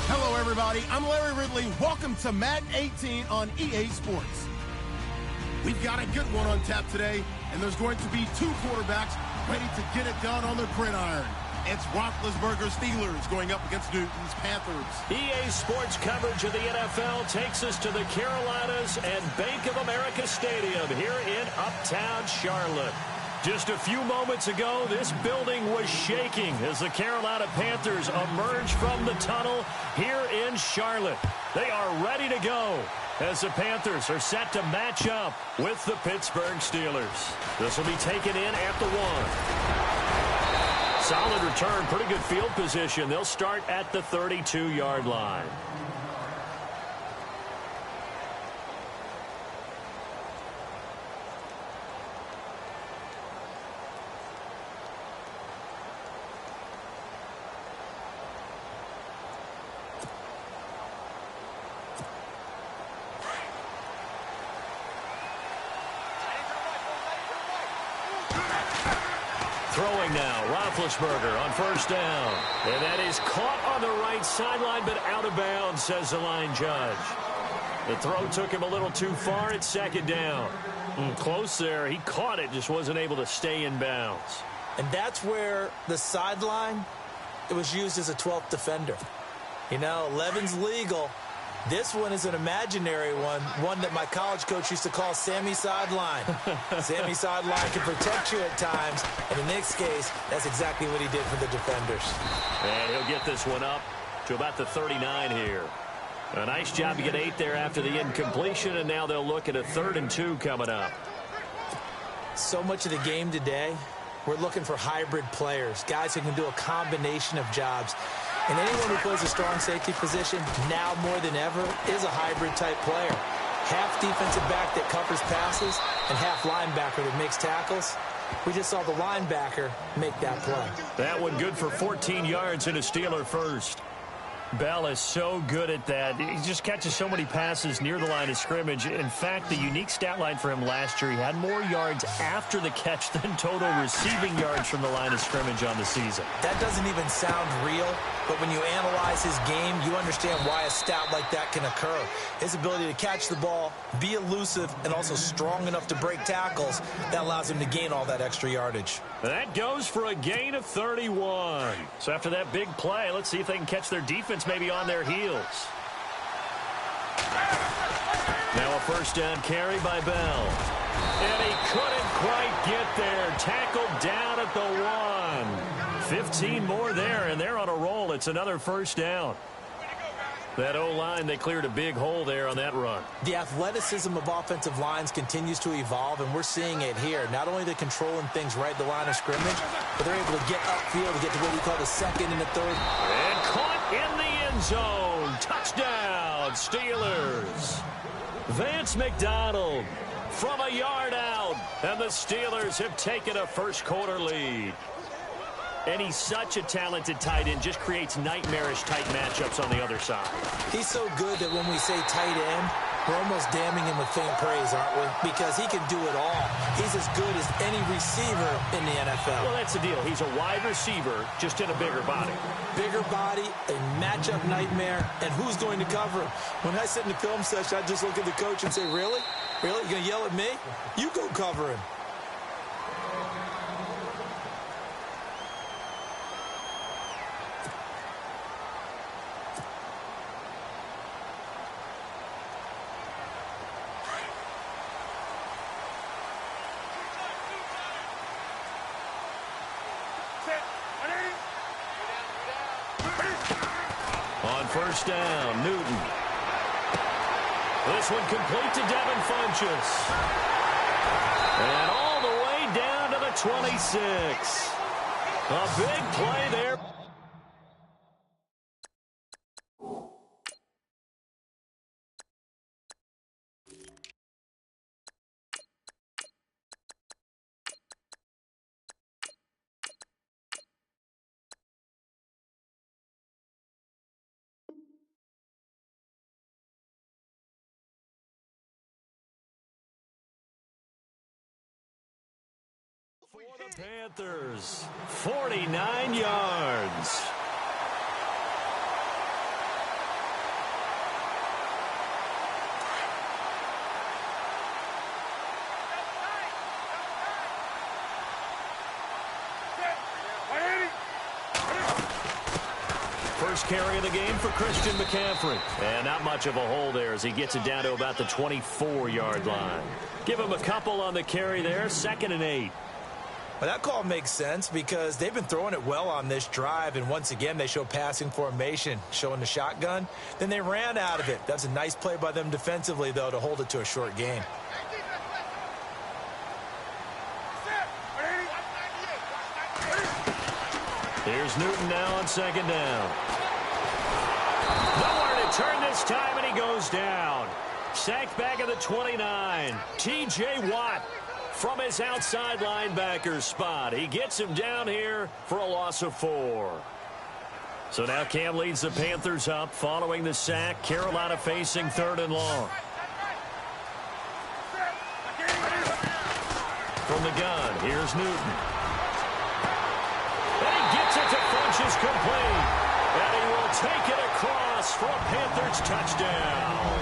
Hello, everybody. I'm Larry Ridley. Welcome to Madden 18 on EA Sports. We've got a good one on tap today, and there's going to be two quarterbacks ready to get it done on the gridiron. It's Roethlisberger's Steelers going up against Newton's Panthers. EA Sports coverage of the NFL takes us to the Carolinas and Bank of America Stadium here in Uptown Charlotte. Just a few moments ago, this building was shaking as the Carolina Panthers emerged from the tunnel here in Charlotte. They are ready to go as the Panthers are set to match up with the Pittsburgh Steelers. This will be taken in at the 1. Solid return, pretty good field position. They'll start at the 32-yard line. Throwing now, Roethlisberger on first down. And that is caught on the right sideline, but out of bounds, says the line judge. The throw took him a little too far at second down. Close there. He caught it, just wasn't able to stay in bounds. And that's where the sideline, it was used as a 12th defender. You know, 11's legal. This one is an imaginary one that my college coach used to call Sammy Sideline. Sammy Sideline can protect you at times, and in this case, that's exactly what he did for the defenders. And he'll get this one up to about the 39 here. A nice job to get 8 there after the incompletion, and now they'll look at a 3rd and 2 coming up. So much of the game today, we're looking for hybrid players, guys who can do a combination of jobs. And anyone who plays a strong safety position, now more than ever, is a hybrid-type player. Half defensive back that covers passes and half linebacker that makes tackles. We just saw the linebacker make that play. That one good for 14 yards and a Steeler first. Bell is so good at that. He just catches so many passes near the line of scrimmage. In fact, the unique stat line for him last year, he had more yards after the catch than total receiving yards from the line of scrimmage on the season. That doesn't even sound real, but when you analyze his game, you understand why a stat like that can occur. His ability to catch the ball, be elusive, and also strong enough to break tackles, that allows him to gain all that extra yardage. That goes for a gain of 31. So after that big play, let's see if they can catch their defense maybe on their heels. Now a first down carry by Bell. And he couldn't quite get there. Tackled down at the 1. 15 more there, and they're on a roll. It's another first down. That O-line, they cleared a big hole there on that run. The athleticism of offensive lines continues to evolve, and we're seeing it here. Not only they're controlling things right at the line of scrimmage, but they're able to get upfield to get to what we call the 2nd and the 3rd. And caught in the end zone. Touchdown, Steelers. Vance McDonald from a yard out, and the Steelers have taken a first-quarter lead. And he's such a talented tight end, just creates nightmarish-type matchups on the other side. He's so good that when we say tight end, we're almost damning him with faint praise, aren't we? Because he can do it all. He's as good as any receiver in the NFL. Well, that's the deal. He's a wide receiver, just in a bigger body. Bigger body, a matchup nightmare, and who's going to cover him? When I sit in the film session, I just look at the coach and say, really? Really? You going to yell at me? You go cover him. On first down, Newton. This one complete to Devin Funchess. And all the way down to the 26. A big play there. For the Panthers, 49 yards. First carry of the game for Christian McCaffrey. And not much of a hole there as he gets it down to about the 24-yard line. Give him a couple on the carry there, 2nd and 8. Well, that call makes sense because they've been throwing it well on this drive, and once again they show passing formation, showing the shotgun. Then they ran out of it. That's a nice play by them defensively, though, to hold it to a short game. Here's Newton now on 2nd down. Nowhere to turn this time, and he goes down. Sacked back at the 29. T.J. Watt from his outside linebacker spot. He gets him down here for a loss of 4. So now Cam leads the Panthers up following the sack. Carolina facing 3rd and long. From the gun, here's Newton. And he gets it to Funchess complete. And he will take it across for a Panthers touchdown.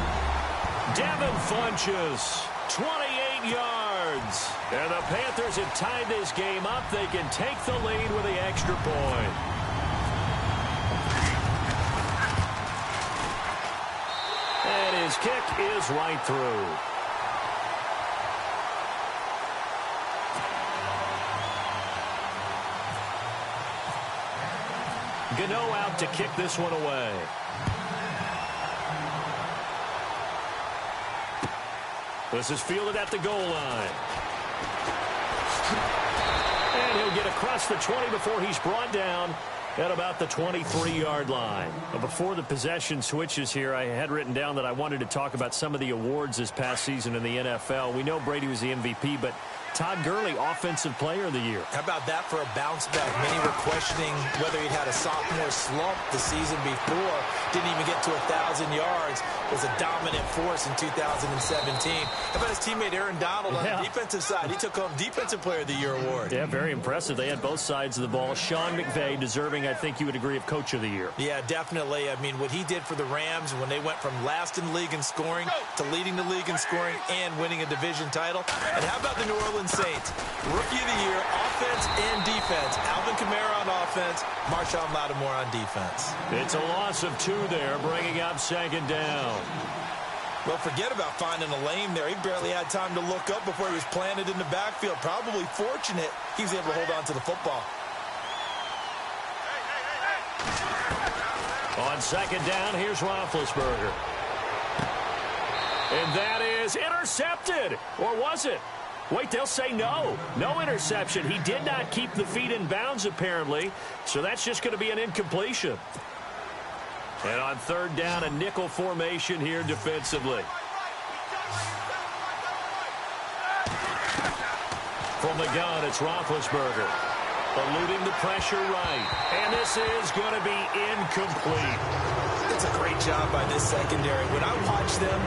Devin Funchess, 28 yards. And the Panthers have tied this game up. They can take the lead with the extra point. And his kick is right through. Gano out to kick this one away. This is fielded at the goal line. And he'll get across the 20 before he's brought down at about the 23-yard line. Before the possession switches here, I had written down that I wanted to talk about some of the awards this past season in the NFL. We know Brady was the MVP, but Todd Gurley, Offensive Player of the Year. How about that for a bounce back? Many were questioning whether he'd had a sophomore slump the season before. Didn't even get to 1,000 yards. Was a dominant force in 2017. How about his teammate Aaron Donald on the defensive side? He took home Defensive Player of the Year award. Yeah, very impressive. They had both sides of the ball. Sean McVay deserving, I think you would agree, of Coach of the Year. Yeah, definitely. I mean, what he did for the Rams when they went from last in the league in scoring to leading the league in scoring and winning a division title. And how about the New Orleans Saints? Rookie of the Year, offense and defense. Alvin Kamara on offense, Marshawn Lattimore on defense. It's a loss of 2 there, bringing up 2nd down. Well, forget about finding a lane there. He barely had time to look up before he was planted in the backfield. Probably fortunate he was able to hold on to the football. On 2nd down, here's Roethlisberger. And that is intercepted. Or was it? Wait, they'll say no. No interception. He did not keep the feet in bounds, apparently. So that's just going to be an incompletion. And on 3rd down, a nickel formation here defensively. From the gun, it's Roethlisberger. Eluding the pressure right. And this is going to be incomplete. It's a great job by this secondary. When I watch them,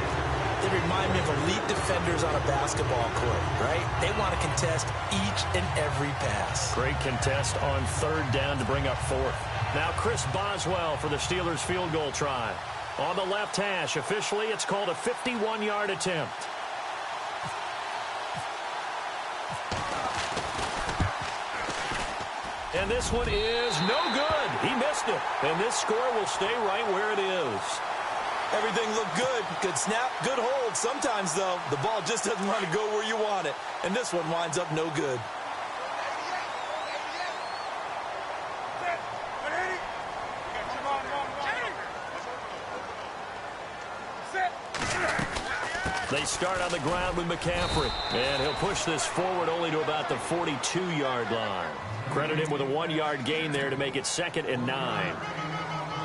they remind me of elite defenders on a basketball court, right? They want to contest each and every pass. Great contest on 3rd down to bring up 4th. Now Chris Boswell for the Steelers field goal try. On the left hash, officially it's called a 51-yard attempt. And this one is no good. He missed it. And this score will stay right where it is. Everything looked good. Good snap, good hold. Sometimes, though, the ball just doesn't want to go where you want it. And this one winds up no good. They start on the ground with McCaffrey. And he'll push this forward only to about the 42-yard line. Credit him with a 1-yard gain there to make it 2nd and 9.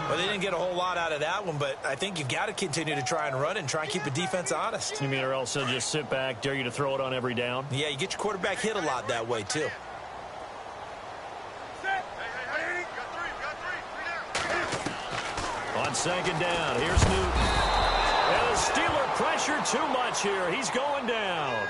Well, they didn't get a whole lot out of that one, but I think you've got to continue to try and run and try and keep the defense honest. You mean or else they'll just sit back, dare you to throw it on every down? Yeah, you get your quarterback hit a lot that way, too. On 2nd down, here's Newton. And the Steeler pressure too much here. He's going down.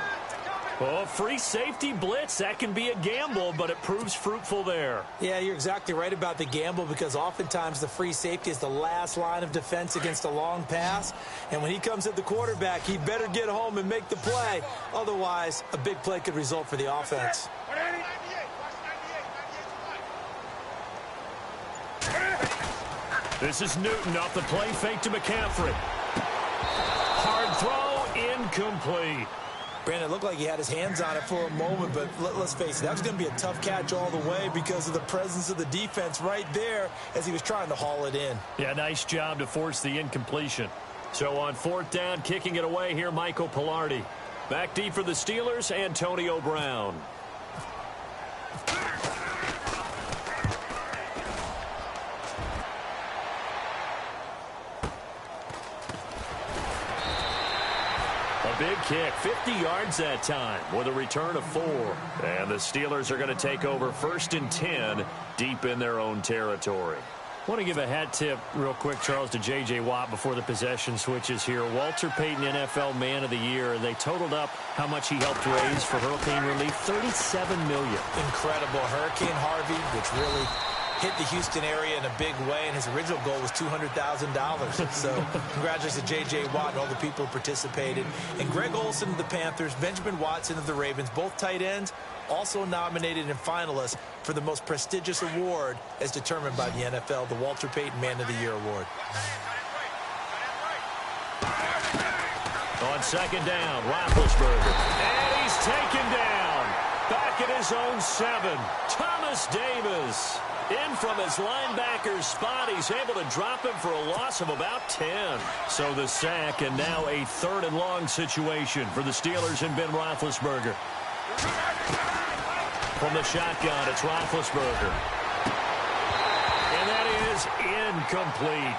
Oh, free safety blitz. That can be a gamble, but it proves fruitful there. Yeah, you're exactly right about the gamble because oftentimes the free safety is the last line of defense against a long pass. And when he comes at the quarterback, he better get home and make the play. Otherwise, a big play could result for the offense. This is Newton off the play fake to McCaffrey. Hard throw, incomplete. Brandon, it looked like he had his hands on it for a moment, but let's face it, that was going to be a tough catch all the way because of the presence of the defense right there as he was trying to haul it in. Yeah, nice job to force the incompletion. So on 4th down, kicking it away here, Michael Pilardi. Back deep for the Steelers, Antonio Brown. Big kick, 50 yards that time with a return of 4. And the Steelers are going to take over 1st and 10 deep in their own territory. I want to give a hat tip real quick, Charles, to J.J. Watt before the possession switches here. Walter Payton, NFL Man of the Year. They totaled up how much he helped raise for hurricane relief, $37 million. Incredible. Hurricane Harvey, which really hit the Houston area in a big way, and his original goal was $200,000. So congratulations to J.J. Watt and all the people who participated. And Greg Olsen of the Panthers, Benjamin Watson of the Ravens, both tight ends, also nominated and finalists for the most prestigious award as determined by the NFL, the Walter Payton Man of the Year Award. On 2nd down, Roethlisberger. And he's taken down. Back at his own 7. Thomas Davis. In from his linebacker's spot, he's able to drop him for a loss of about 10. So the sack, and now a 3rd and long situation for the Steelers and Ben Roethlisberger. From the shotgun, it's Roethlisberger. And that is incomplete.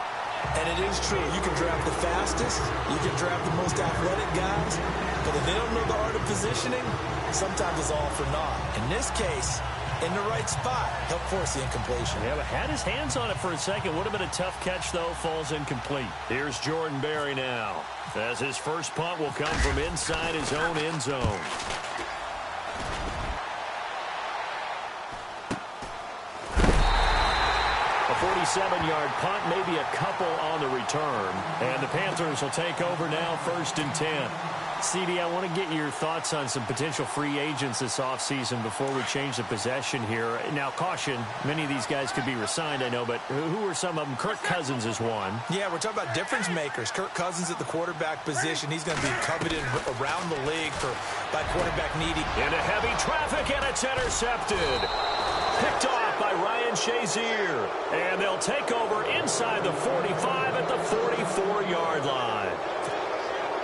And it is true. You can draft the fastest, you can draft the most athletic guys, but if they don't know the art of positioning, sometimes it's all for naught. In this case, in the right spot, help force the incompletion. Yeah, but had his hands on it for a second. Would have been a tough catch, though. Falls incomplete. Here's Jordan Berry now, as his first punt will come from inside his own end zone. A 47-yard punt, maybe a couple on the return. And the Panthers will take over now, 1st and 10. CD, I want to get your thoughts on some potential free agents this offseason before we change the possession here. Now, caution, many of these guys could be re-signed, I know, but who are some of them? Kirk Cousins is one. Yeah, we're talking about difference makers. Kirk Cousins at the quarterback position. He's going to be coveted around the league by quarterback needy. Into heavy traffic, and it's intercepted. Picked off by Ryan Shazier. And they'll take over inside the 45 at the 44-yard line.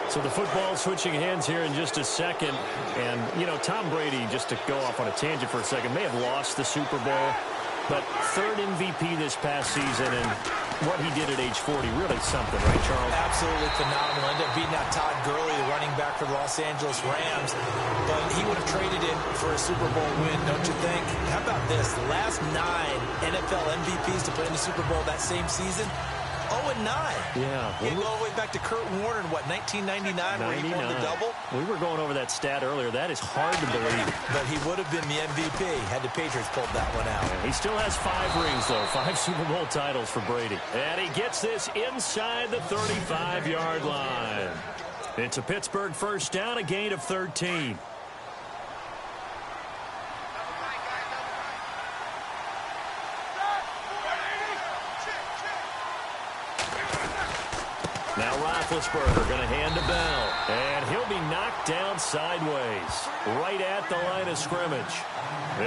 So the football switching hands here in just a second. And, you know, Tom Brady, just to go off on a tangent for a second, may have lost the Super Bowl, but 3rd MVP this past season, and what he did at age 40, really something, right, Charles? Absolutely phenomenal. Ended up beating out Todd Gurley, the running back for the Los Angeles Rams, but he would have traded it for a Super Bowl win, don't you think? How about this? The last 9 NFL MVPs to play in the Super Bowl that same season, 0-9. Yeah. You go all the way back to Kurt Warner in, what, 1999, where he won the double? We were going over that stat earlier. That is hard to believe. But he would have been the MVP had the Patriots pulled that one out. Yeah, he still has 5 rings, though. 5 Super Bowl titles for Brady. And he gets this inside the 35-yard line. It's a Pittsburgh 1st down, a gain of 13. Now Roethlisberger going to hand to Bell. And he'll be knocked down sideways, right at the line of scrimmage.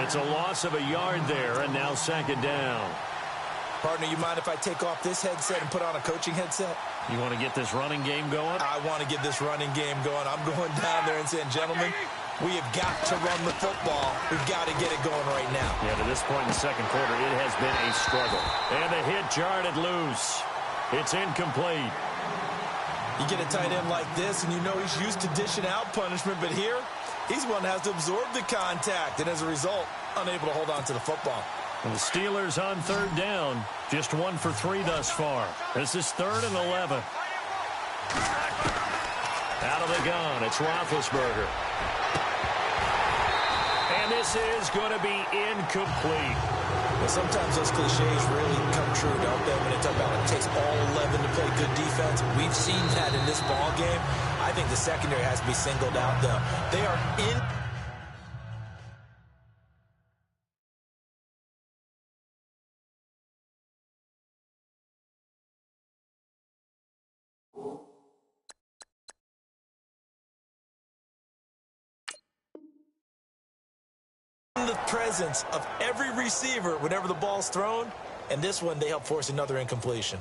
It's a loss of a yard there, and now 2nd down. Partner, you mind if I take off this headset and put on a coaching headset? You want to get this running game going? I want to get this running game going. I'm going down there and saying, gentlemen, we have got to run the football. We've got to get it going right now. Yeah, to this point in the 2nd quarter, it has been a struggle. And the hit jarred it loose. It's incomplete. You get a tight end like this, and you know he's used to dishing out punishment, but here, he's one that has to absorb the contact, and as a result, unable to hold on to the football. And the Steelers on 3rd down, just 1 for 3 thus far. This is 3rd and 11. Out of the gun, it's Roethlisberger. this is going to be incomplete. Well, sometimes those cliches really come true, don't they? When they talk about it takes all 11 to play good defense. We've seen that in this ball game. I think the secondary has to be singled out, though. They are in... the presence of every receiver whenever the ball's thrown, and this one they help force another incompletion.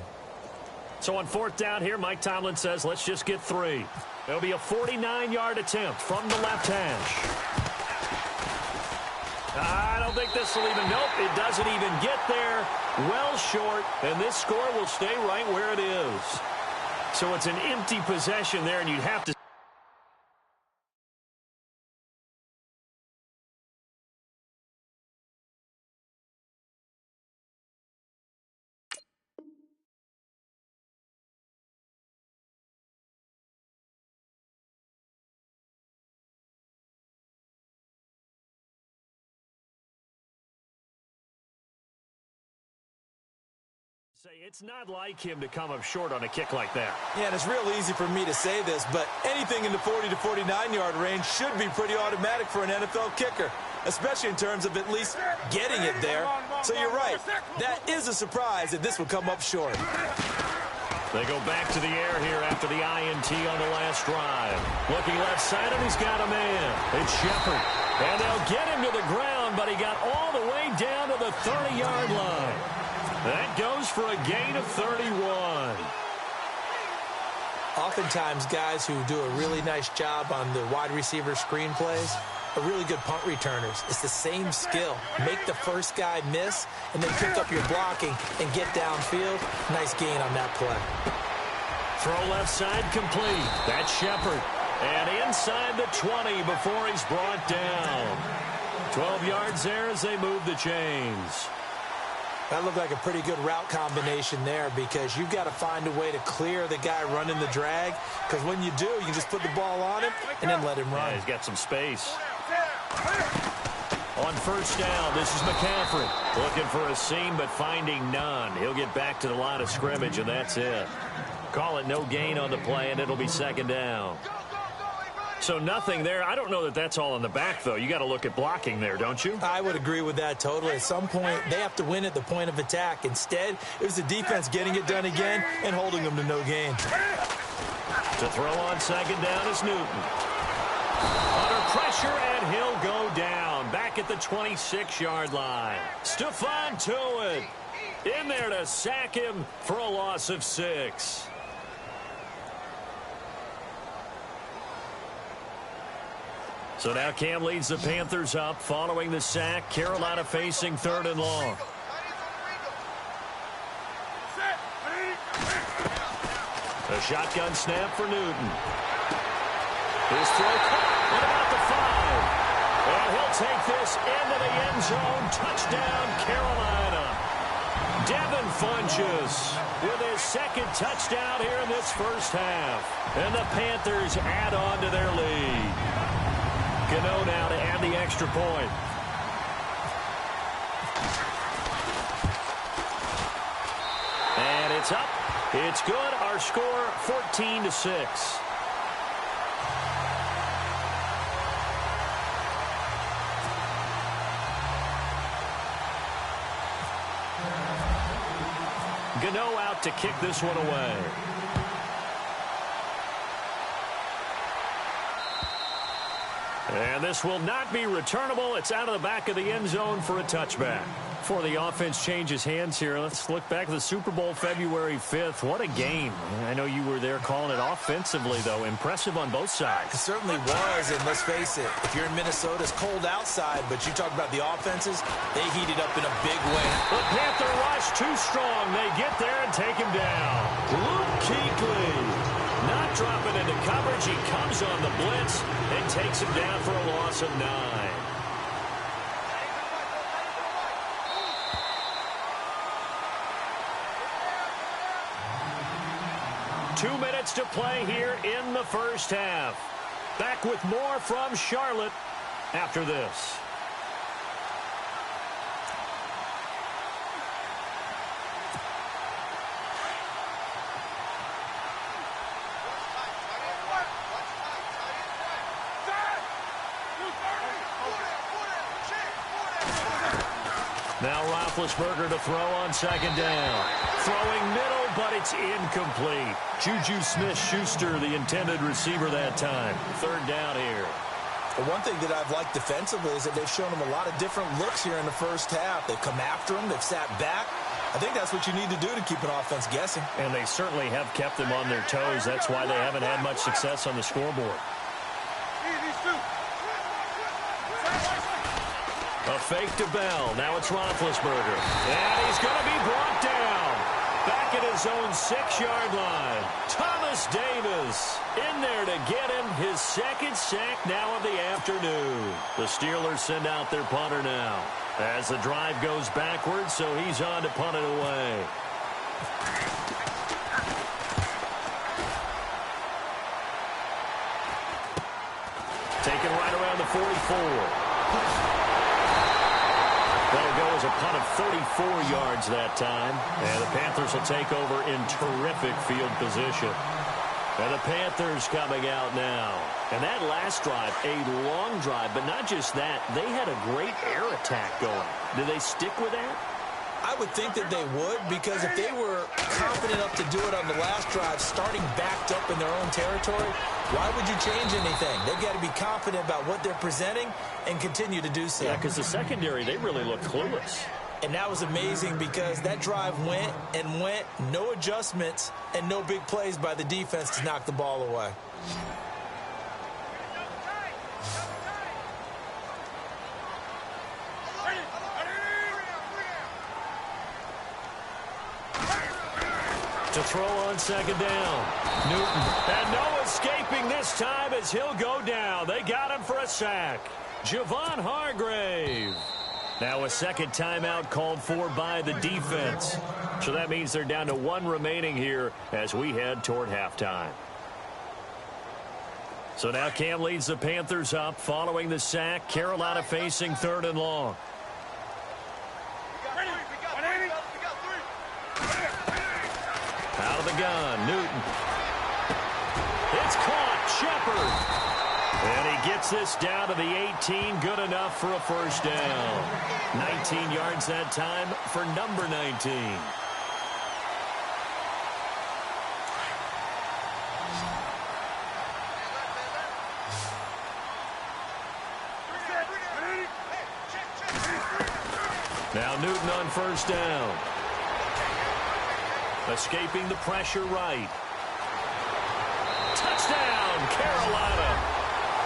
So on 4th down here, Mike Tomlin says, let's just get 3. It'll be a 49-yard attempt from the left hash. I don't think this will even, nope, it doesn't even get there. Well short, and this score will stay right where it is. So it's an empty possession there, and you'd have to say it's not like him to come up short on a kick like that. Yeah, and it's real easy for me to say this, but anything in the 40 to 49-yard range should be pretty automatic for an NFL kicker, especially in terms of at least getting it there. So you're right. That is a surprise that this would come up short. They go back to the air here after the INT on the last drive. Looking left side, and he's got a man. It's Shepard. And they'll get him to the ground, but he got all the way down to the 30-yard line. That goes for a gain of 31. Oftentimes, guys who do a really nice job on the wide receiver screen plays are really good punt returners. It's the same skill. Make the first guy miss, and then pick up your blocking and get downfield. Nice gain on that play. Throw left side complete. That's Shepard. And inside the 20 before he's brought down. 12 yards there as they move the chains. That looked like a pretty good route combination there because you've got to find a way to clear the guy running the drag, because when you do, you can just put the ball on him and then let him run. Yeah, he's got some space. On 1st down, this is McCaffrey. Looking for a seam, but finding none. He'll get back to the line of scrimmage, and that's it. Call it no gain on the play, and it'll be 2nd down. So nothing there. I don't know that that's all in the back, though. You got to look at blocking there, don't you? I would agree with that totally. At some point, they have to win at the point of attack. Instead, it was the defense getting it done again and holding them to no gain. To throw on 2nd down is Newton. Under pressure, and he'll go down. Back at the 26-yard line. Stephon Tuitt in there to sack him for a loss of 6. So now Cam leads the Panthers up following the sack. Carolina facing 3rd and long. A shotgun snap for Newton. His throw caught at about the 5. And he'll take this into the end zone. Touchdown, Carolina. Devin Funchess with his 2nd touchdown here in this first half. And the Panthers add on to their lead. Gano now to add the extra point. And it's up. It's good. Our score 14-6. Gano out to kick this one away. And this will not be returnable. It's out of the back of the end zone for a touchback. Before the offense changes hands here, let's look back at the Super Bowl February 5th. What a game. I know you were there calling it offensively, though. Impressive on both sides. It certainly was, and let's face it, if you're in Minnesota, it's cold outside, but you talk about the offenses, they heated up in a big way. The Panther rush too strong. They get there and take him down. Luke Kuechly not dropping into coverage. He comes on the blitz and takes him down for a loss of 9. 2 minutes to play here in the first half. Back with more from Charlotte after this. Now Roethlisberger to throw on second down. Throwing middle, but it's incomplete. Juju Smith-Schuster, the intended receiver that time. Third down here. Well, one thing that I've liked defensively is that they've shown him a lot of different looks here in the first half. They've come after him. They've sat back. I think that's what you need to do to keep an offense guessing. And they certainly have kept them on their toes. That's why they haven't had much success on the scoreboard. A fake to Bell. Now it's Roethlisberger. And he's going to be brought down. Back at his own 6-yard line. Thomas Davis in there to get him his second sack now of the afternoon. The Steelers send out their punter now as the drive goes backwards, so he's on to punt it away. Taken right around the 44. That'll go as a punt of 34 yards that time. And the Panthers will take over in terrific field position. And the Panthers coming out now. And that last drive, a long drive, but not just that. They had a great air attack going. Do they stick with that? I would think that they would, because if they were confident enough to do it on the last drive, starting backed up in their own territory, why would you change anything? They've got to be confident about what they're presenting and continue to do so. Yeah, because the secondary, they really looked clueless. And that was amazing because that drive went and went, no adjustments, and no big plays by the defense to knock the ball away. To throw on second down. Newton. And no escaping this time as he'll go down. They got him for a sack. Javon Hargrave. Now a second timeout called for by the defense. So that means they're down to 1 remaining here as we head toward halftime. So now Cam leads the Panthers up following the sack. Carolina facing 3rd and long. Out of the gun, Newton. It's caught, Shepard. And he gets this down to the 18, good enough for a first down. 19 yards that time for number 19. Now Newton on first down. Escaping the pressure right. Touchdown, Carolina.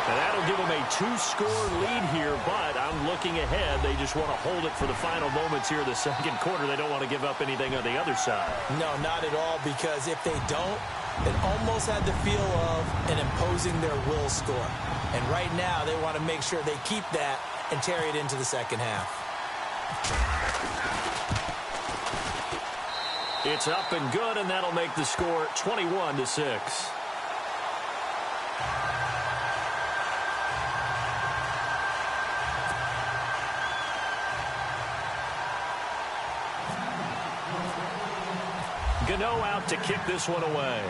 And that'll give them a 2-score lead here, but I'm looking ahead. They just want to hold it for the final moments here of the second quarter. They don't want to give up anything on the other side. No, not at all, because if they don't, it almost had the feel of an imposing their will score. And right now, they want to make sure they keep that and carry it into the second half. It's up and good, and that'll make the score 21-6. Gano out to kick this one away.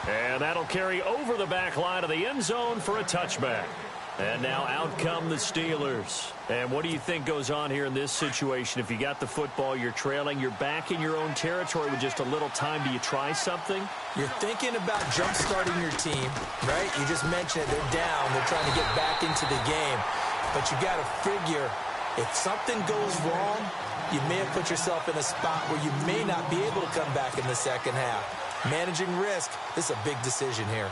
And that'll carry over the back line of the end zone for a touchback. And now out come the Steelers. And what do you think goes on here in this situation? If you got the football, you're trailing, you're back in your own territory with just a little time. Do you try something? You're thinking about jump-starting your team, right? You just mentioned it. They're down. They're trying to get back into the game. But you got to figure, if something goes wrong, you may have put yourself in a spot where you may not be able to come back in the second half. Managing risk, this is a big decision here.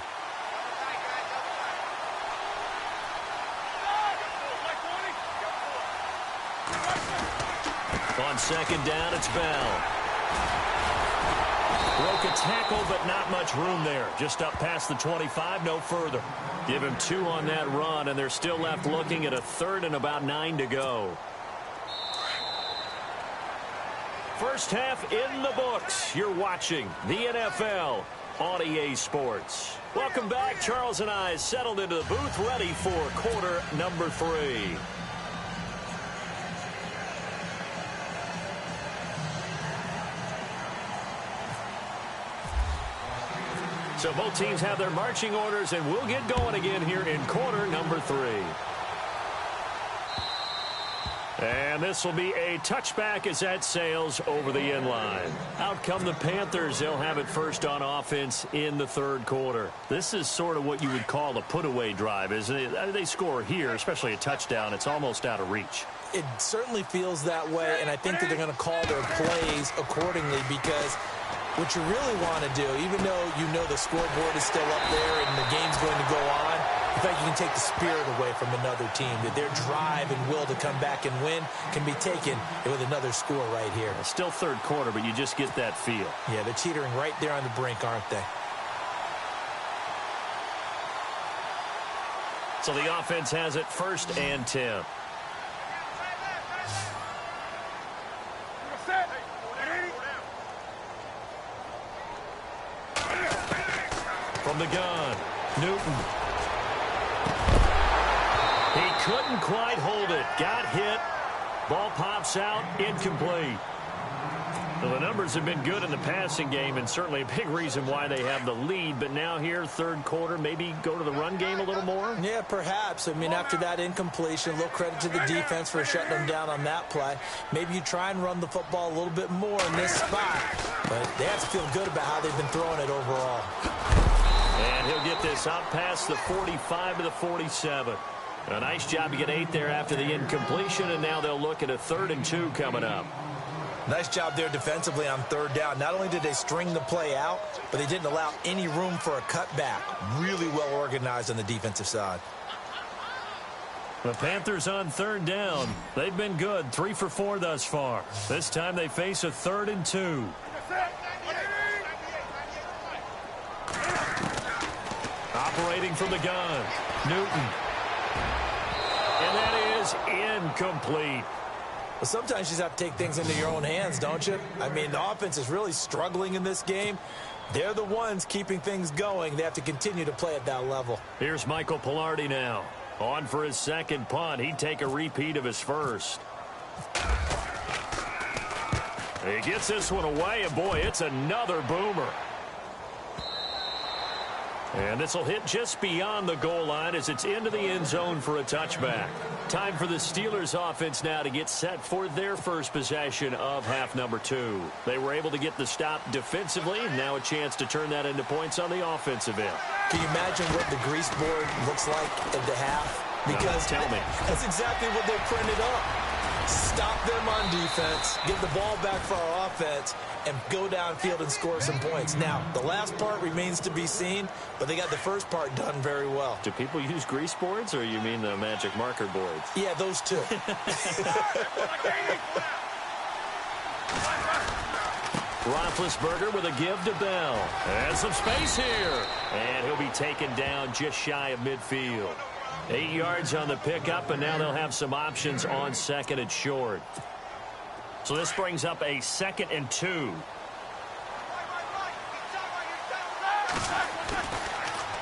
On second down, it's Bell. Broke a tackle, but not much room there. Just up past the 25, no further. Give him 2 on that run, and they're still left looking at a 3rd and about 9 to go. First half in the books. You're watching the NFL on EA Sports. Welcome back. Charles and I settled into the booth, ready for quarter number 3. So both teams have their marching orders, and we'll get going again here in quarter number 3. And this will be a touchback as that sails over the end line. Out come the Panthers. They'll have it first on offense in the third quarter. This is sort of what you would call a put-away drive, isn't it? They score here, especially a touchdown. It's almost out of reach. It certainly feels that way, and I think that they're going to call their plays accordingly because what you really want to do, even though you know the scoreboard is still up there and the game's going to go on, in fact, you can take the spirit away from another team, that their drive and will to come back and win can be taken with another score right here. Still third quarter, but you just get that feel. Yeah, they're teetering right there on the brink, aren't they? So the offense has it first and 10. From the gun, Newton. He couldn't quite hold it. Got hit. Ball pops out. Incomplete. Well, the numbers have been good in the passing game, and certainly a big reason why they have the lead. But now here, third quarter, maybe go to the run game a little more? Yeah, perhaps. I mean, after that incompletion, a little credit to the defense for shutting them down on that play. Maybe you try and run the football a little bit more in this spot. But they have to feel good about how they've been throwing it overall. And he'll get this out past the 45 to the 47. A nice job to get 8 there after the incompletion, and now they'll look at a 3rd and 2 coming up. Nice job there defensively on third down. Not only did they string the play out, but they didn't allow any room for a cutback. Really well organized on the defensive side. The Panthers on third down. They've been good, 3 for 4 thus far. This time they face a 3rd and 2. Operating from the gun, Newton. And that is incomplete. Well, sometimes you just have to take things into your own hands, don't you? I mean, the offense is really struggling in this game. They're the ones keeping things going. They have to continue to play at that level. Here's Michael Pilardi now. On for his second punt. He'd take a repeat of his first. He gets this one away, and boy, it's another boomer. And this will hit just beyond the goal line as it's into the end zone for a touchback. Time for the Steelers offense now to get set for their first possession of half number 2. They were able to get the stop defensively. Now a chance to turn that into points on the offensive end. Can you imagine what the grease board looks like at the half? Because tell me. That's exactly what they printed up. Stop them on defense, get the ball back for our offense, and go downfield and score some points. Now, the last part remains to be seen, but they got the first part done very well. Do people use grease boards, or you mean the magic marker boards? Yeah, those two. Roethlisberger with a give to Bell. And some space here. And he'll be taken down just shy of midfield. 8 yards on the pickup, and now they'll have some options on 2nd and short. So this brings up a 2nd and 2.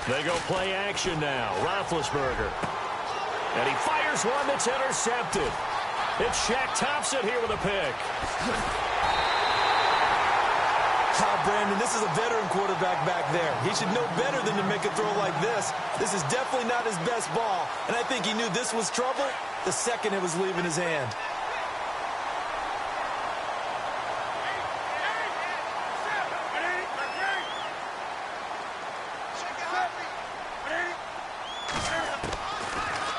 They go play action now. Roethlisberger. And he fires one that's intercepted. It's Shaq Thompson here with a pick. Brandon, this is a veteran quarterback back there. He should know better than to make a throw like this. This is definitely not his best ball, and I think he knew this was trouble the second it was leaving his hand.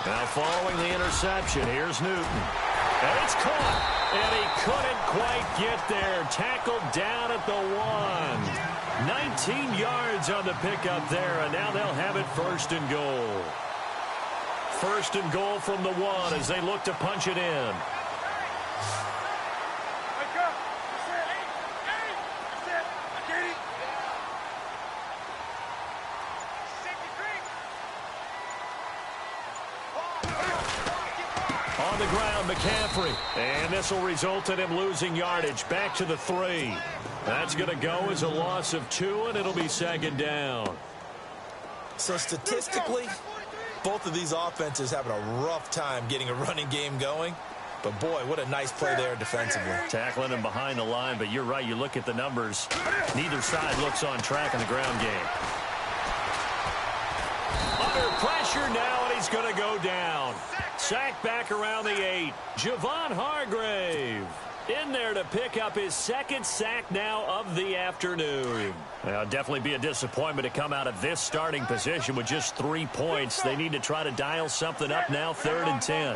Now following the interception, here's Newton. And it's caught. And he couldn't quite get there. Tackled down at the 1. 19 yards on the pickup there, and now they'll have it 1st and goal. 1st and goal from the 1 as they look to punch it in. On the ground, McCaffrey. And this will result in him losing yardage. Back to the 3. That's going to go as a loss of 2, and it'll be 2nd down. So statistically, both of these offenses having a rough time getting a running game going. But, boy, what a nice play there defensively. Tackling him behind the line, but you're right. You look at the numbers. Neither side looks on track in the ground game. pressure now, and he's going to go down. Sack back around the 8. Javon Hargrave in there to pick up his second sack now of the afternoon. Well, definitely be a disappointment to come out of this starting position with just 3 points. They need to try to dial something up now, 3rd and 10.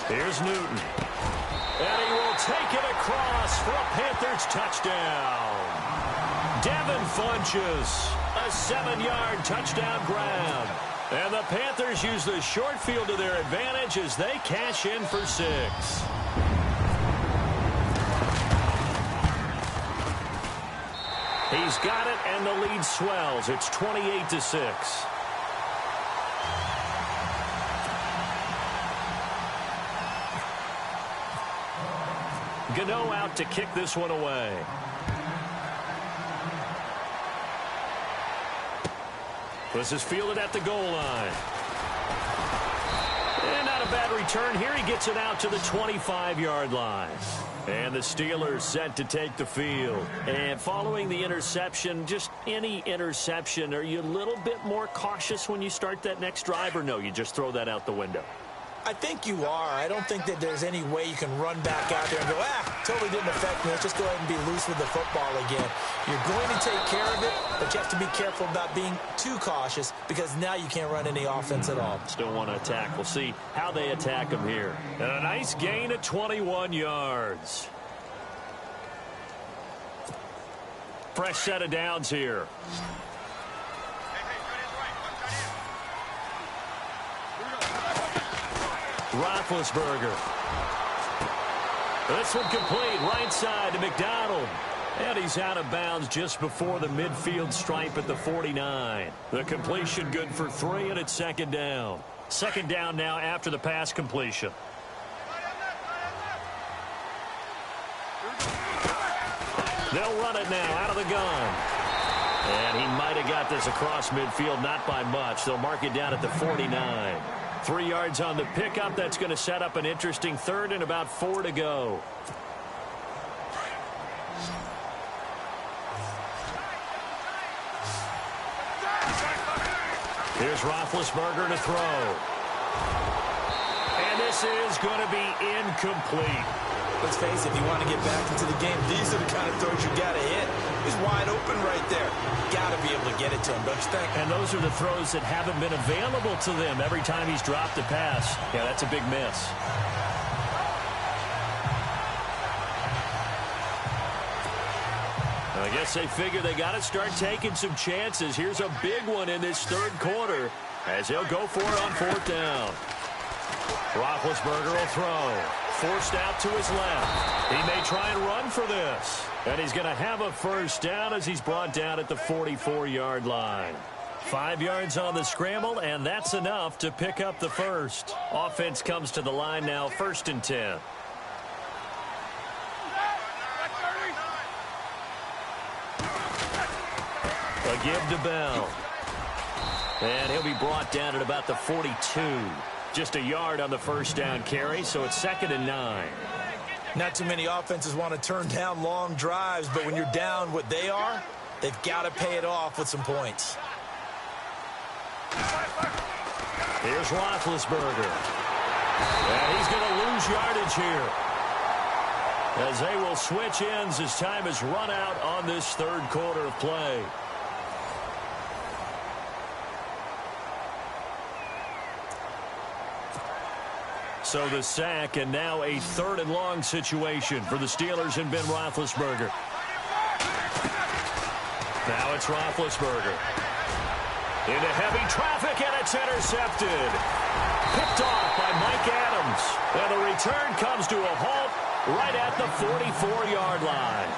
Here's Newton. And he will take it across for a Panthers touchdown. Devin Funchess, a 7-yard touchdown grab. And the Panthers use the short field to their advantage as they cash in for 6. He's got it, and the lead swells. It's 28-6. Gano out to kick this one away. This is fielded at the goal line. And not a bad return here. He gets it out to the 25-yard line. And the Steelers set to take the field. And following the interception, just any interception, are you a little bit more cautious when you start that next drive, or no, you just throw that out the window? I think you are. I don't think that there's any way you can run back out there and go, totally didn't affect me. Let's just go ahead and be loose with the football again. You're going to take care of it, but you have to be careful about being too cautious because now you can't run any offense at all. Still want to attack. We'll see how they attack him here. And a nice gain of 21 yards. Fresh set of downs here. Roethlisberger. This one complete, right side to McDonald. And he's out of bounds just before the midfield stripe at the 49. The completion good for 3, and it's 2nd down. 2nd down now after the pass completion. They'll run it now out of the gun. And he might have got this across midfield, not by much. They'll mark it down at the 49. 3 yards on the pickup. That's going to set up an interesting 3rd and about 4 to go. Here's Roethlisberger to throw. And this is going to be incomplete. Let's face it, if you want to get back into the game, these are the kind of throws you got to hit. He's wide open right there. Got to be able to get it to him, don't you think? And those are the throws that haven't been available to them every time he's dropped a pass. Yeah, that's a big miss. I guess they figure they got to start taking some chances. Here's a big one in this 3rd quarter as they'll go for it on 4th down. Roethlisberger will throw. Forced out to his left. He may try and run for this. And he's going to have a 1st down as he's brought down at the 44-yard line. 5 yards on the scramble, and that's enough to pick up the 1st. Offense comes to the line now, 1st and 10. A give to Bell. And he'll be brought down at about the 42. Just a yard on the 1st down carry, so it's 2nd and 9. Not too many offenses want to turn down long drives, but when you're down what they are, they've got to pay it off with some points. Here's Roethlisberger. And he's going to lose yardage here, as they will switch ends as time is run out on this 3rd quarter of play. So the sack, and now a 3rd and long situation for the Steelers and Ben Roethlisberger. Now it's Roethlisberger. Into heavy traffic, and it's intercepted. Picked off by Mike Adams. And the return comes to a halt right at the 44-yard line.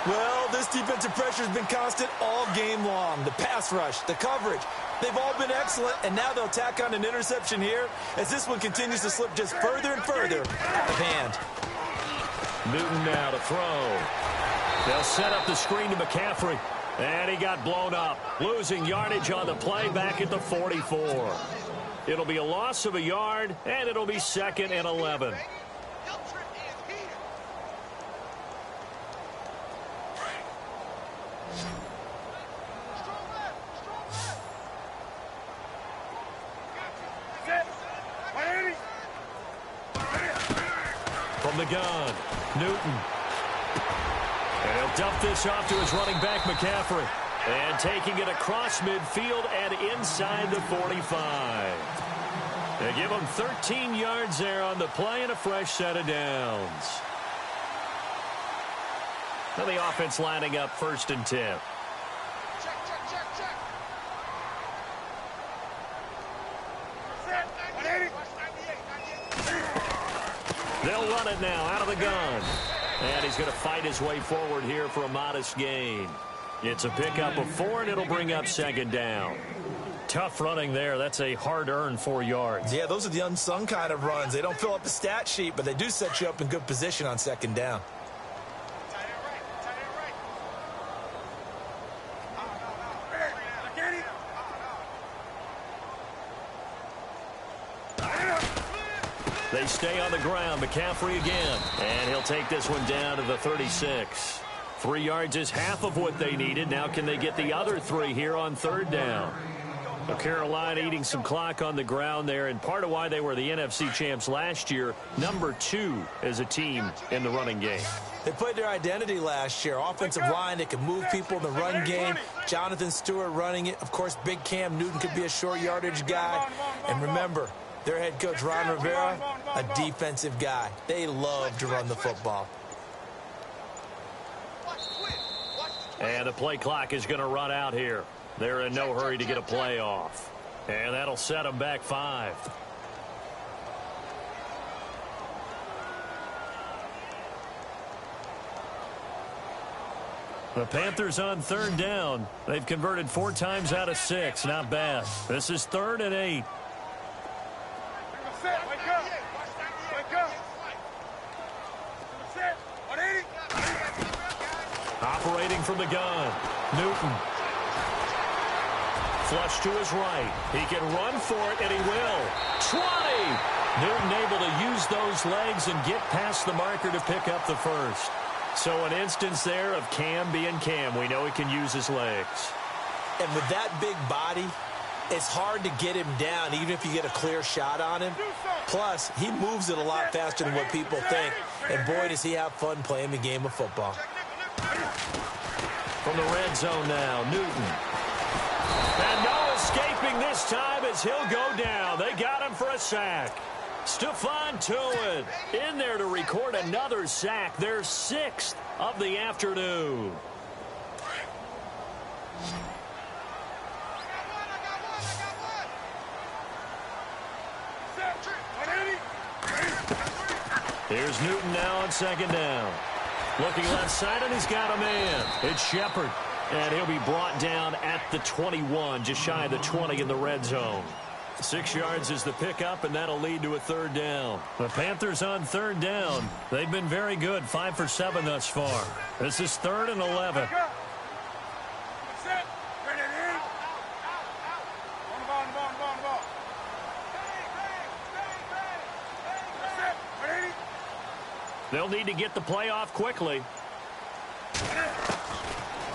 Well, this defensive pressure has been constant all game long. The pass rush, the coverage, they've all been excellent, and now they'll tack on an interception here as this one continues to slip just further and further out of hand. Newton now to throw. They'll set up the screen to McCaffrey, and he got blown up, losing yardage on the play back at the 44. It'll be a loss of a yard, and it'll be 2nd and 11. the gun. Newton. And he'll dump this off to his running back, McCaffrey. And taking it across midfield and inside the 45. They give him 13 yards there on the play and a fresh set of downs. Now the offense lining up 1st and 10. They'll run it now out of the gun. And he's going to fight his way forward here for a modest gain. It's a pickup of 4, and it'll bring up 2nd down. Tough running there. That's a hard-earned 4 yards. Yeah, those are the unsung kind of runs. They don't fill up the stat sheet, but they do set you up in good position on 2nd down. They stay on the ground. McCaffrey again. And he'll take this one down to the 36. 3 yards is half of what they needed. Now can they get the other 3 here on 3rd down? Well, Carolina eating some clock on the ground there, and part of why they were the NFC champs last year, number 2 as a team in the running game. They played their identity last year. Offensive line, they could move people in the run game. Jonathan Stewart running it. Of course, big Cam Newton could be a short yardage guy. And remember, their head coach, Ron Rivera, a defensive guy. They love to run the football. And the play clock is going to run out here. They're in no hurry to get a play off. And that'll set them back 5. The Panthers on 3rd down. They've converted 4 times out of 6. Not bad. This is 3rd and 8. Operating from the gun. Newton. Flush to his right. He can run for it, and he will. 20! Newton able to use those legs and get past the marker to pick up the 1st. So an instance there of Cam being Cam. We know he can use his legs. And with that big body, it's hard to get him down, even if you get a clear shot on him. Plus, he moves it a lot faster than what people think. And boy, does he have fun playing the game of football. From the red zone now, Newton. And no escaping this time as he'll go down. They got him for a sack. Stephon Tuitt in there to record another sack. Their 6th of the afternoon. Here's Newton now on 2nd down. Looking left side, and he's got a man. It's Shepard. And he'll be brought down at the 21, just shy of the 20 in the red zone. 6 yards is the pickup, and that'll lead to a 3rd down. The Panthers on 3rd down. They've been very good, 5 for 7 thus far. This is 3rd and 11. They'll need to get the play off quickly.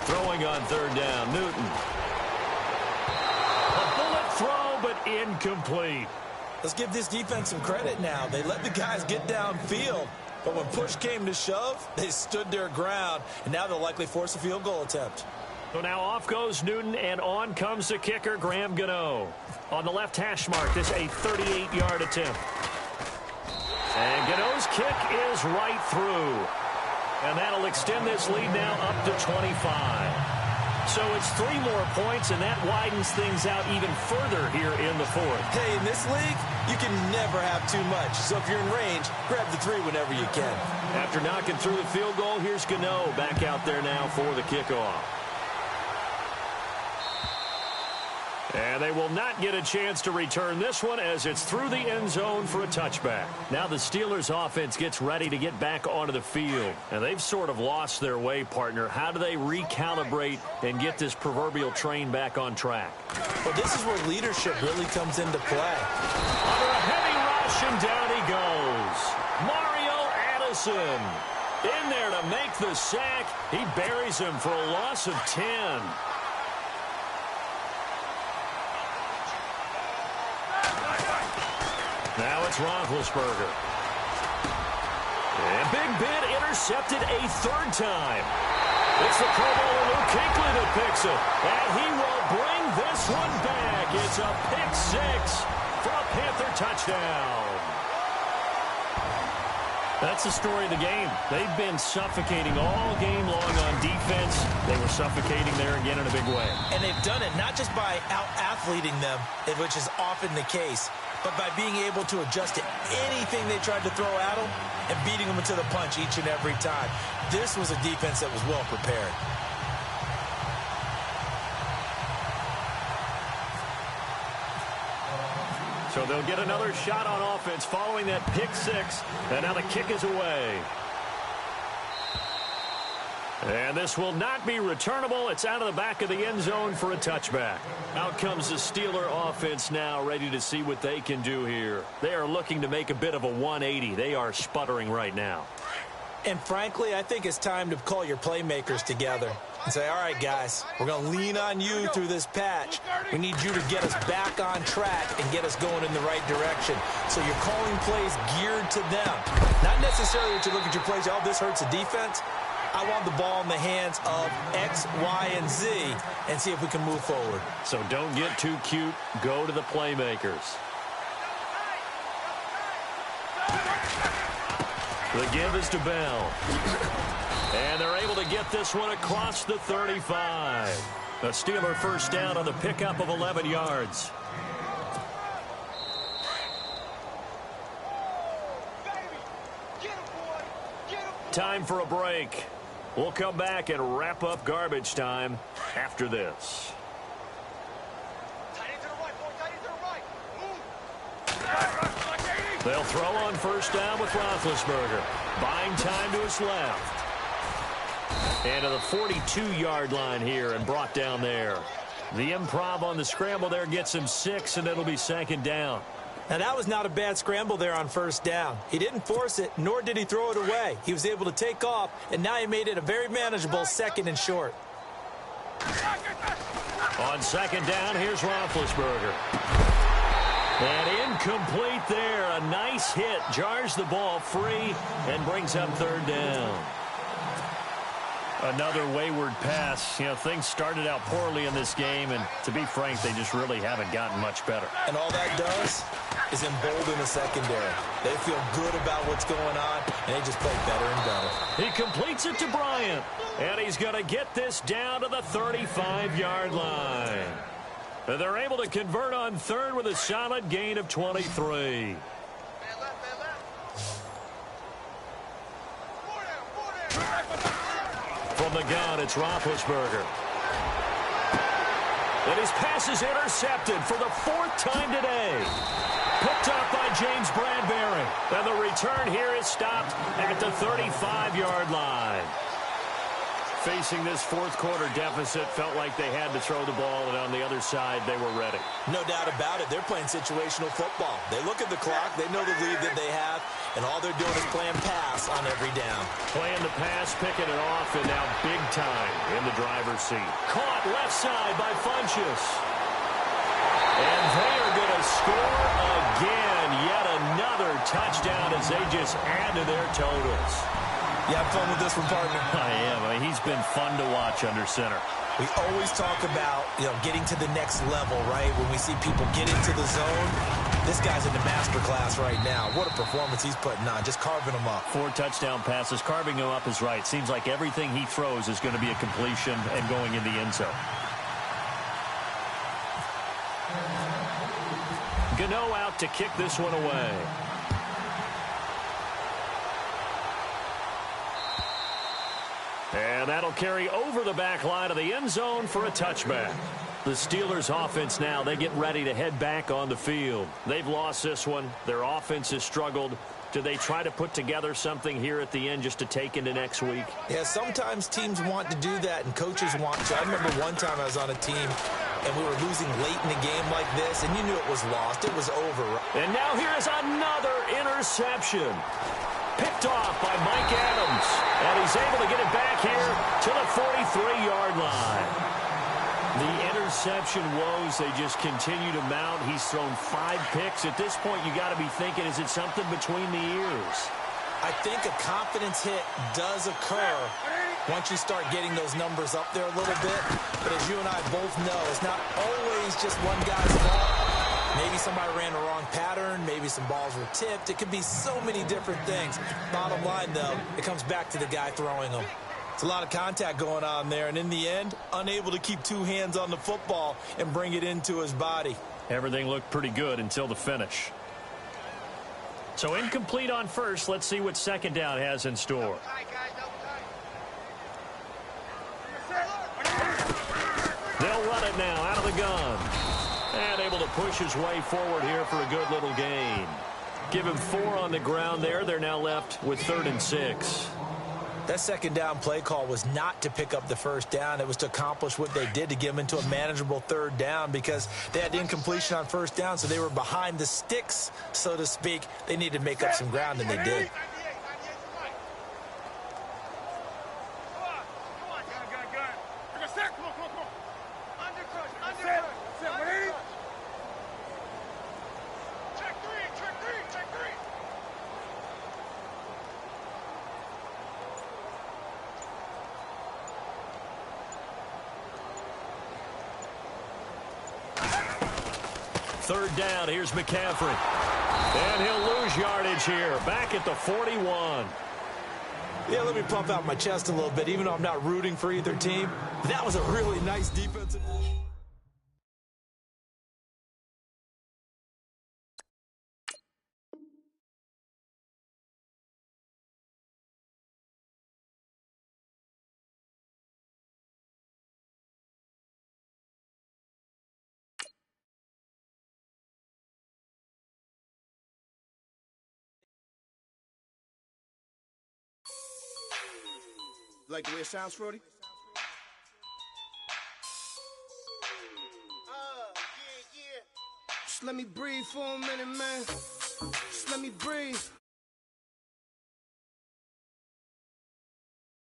Throwing on 3rd down, Newton. A bullet throw, but incomplete. Let's give this defense some credit now. They let the guys get downfield, but when push came to shove, they stood their ground, and now they'll likely force a field goal attempt. So now off goes Newton, and on comes the kicker, Graham Gano. On the left hash mark, this a 38-yard attempt. And Gano's kick is right through. And that'll extend this lead now up to 25. So it's 3 more points, and that widens things out even further here in the 4th. Hey, in this league, you can never have too much. So if you're in range, grab the 3 whenever you can. After knocking through the field goal, here's Gano back out there now for the kickoff. And they will not get a chance to return this one as it's through the end zone for a touchback. Now the Steelers offense gets ready to get back onto the field. And they've sort of lost their way, partner. How do they recalibrate and get this proverbial train back on track? Well, this is where leadership really comes into play. Under a heavy rush, and down he goes. Mario Addison in there to make the sack. He buries him for a loss of 10. Now it's Roethlisberger. And Big Ben intercepted a third time. It's the Pro Bowler Luke Kuechly that picks it. And he will bring this one back. It's a pick six for a Panther touchdown. That's the story of the game. They've been suffocating all game long on defense. They were suffocating there again in a big way. And they've done it not just by out-athleting them, which is often the case, but by being able to adjust to anything they tried to throw at them and beating them into the punch each and every time. This was a defense that was well prepared. So they'll get another shot on offense following that pick six. And now the kick is away. And this will not be returnable. It's out of the back of the end zone for a touchback. Out comes the Steeler offense now, ready to see what they can do here. They are looking to make a bit of a 180. They are sputtering right now. And frankly, I think it's time to call your playmakers together and say, all right, guys, we're going to lean on you through this patch. We need you to get us back on track and get us going in the right direction. So you're calling plays geared to them. Not necessarily that you look at your plays, oh, this hurts the defense. I want the ball in the hands of X, Y, and Z and see if we can move forward. So don't get too cute. Go to the playmakers. The give is to Bell. And they're able to get this one across the 35. A Steeler first down on the pickup of 11 yards. Time for a break. We'll come back and wrap up garbage time after this. They'll throw on first down with Roethlisberger. Buying time to his left. And to the 42-yard line here and brought down there. The improv on the scramble there gets him 6, and it'll be second down. Now, that was not a bad scramble there on first down. He didn't force it, nor did he throw it away. He was able to take off, and now he made it a very manageable second and short. On second down, here's Roethlisberger. And incomplete there. A nice hit. Jars the ball free and brings up third down. Another wayward pass. You know, things started out poorly in this game, and to be frank, they just really haven't gotten much better. And all that does is embolden the secondary. They feel good about what's going on, and they just play better and better. He completes it to Bryant, and he's going to get this down to the 35-yard line. And they're able to convert on third with a solid gain of 23. From the gun, it's Roethlisberger. And his pass is intercepted for the 4th time today. Picked up by James Bradbury. And the return here is stopped at the 35-yard line. Facing this fourth-quarter deficit, felt like they had to throw the ball, and on the other side, they were ready. No doubt about it. They're playing situational football. They look at the clock. They know the lead that they have, and all they're doing is playing pass on every down. Playing the pass, picking it off, and now big time in the driver's seat. Caught left side by Funchess. And they are going to score again. Yet another touchdown as they just add to their totals. You have fun with this one, partner? I am. I mean, he's been fun to watch under center. We always talk about, getting to the next level, right? When we see people get into the zone, this guy's in the master class right now. What a performance he's putting on, just carving them up. 4 touchdown passes. Carving them up is right. Seems like everything he throws is going to be a completion and going in the end zone. Gano out to kick this one away. And that'll carry over the back line of the end zone for a touchback. The Steelers offense now, they get ready to head back on the field. They've lost this one. Their offense has struggled. Do they try to put together something here at the end just to take into next week? Yeah, sometimes teams want to do that and coaches want to. I remember one time I was on a team and we were losing late in a game like this, and you knew it was lost. It was over. And now here's another interception. Picked off by Mike Adams. And he's able to get it back here to the 43-yard line. The interception woes, they just continue to mount. He's thrown 5 picks. At this point, you got to be thinking, is it something between the ears? I think a confidence hit does occur once you start getting those numbers up there a little bit. But as you and I both know, it's not always just one guy's fault. Maybe somebody ran the wrong pattern. Maybe some balls were tipped. It could be so many different things. Bottom line, though, it comes back to the guy throwing them. It's a lot of contact going on there, and in the end, unable to keep two hands on the football and bring it into his body. Everything looked pretty good until the finish. So incomplete on first. Let's see what second down has in store. They'll run it now out of the gun. And able to push his way forward here for a good little gain. Give him 4 on the ground there. They're now left with 3rd and 6. That second down play call was not to pick up the first down. It was to accomplish what they did, to get them into a manageable 3rd down, because they had incompletion on first down, so they were behind the sticks, so to speak. They needed to make up some ground, and they did. Third down, here's McCaffrey. And he'll lose yardage here, back at the 41. Yeah, let me pump out my chest a little bit, even though I'm not rooting for either team. That was a really nice defensive... Like the way it sounds, Frody? Yeah. Just let me breathe for a minute, man. Just let me breathe.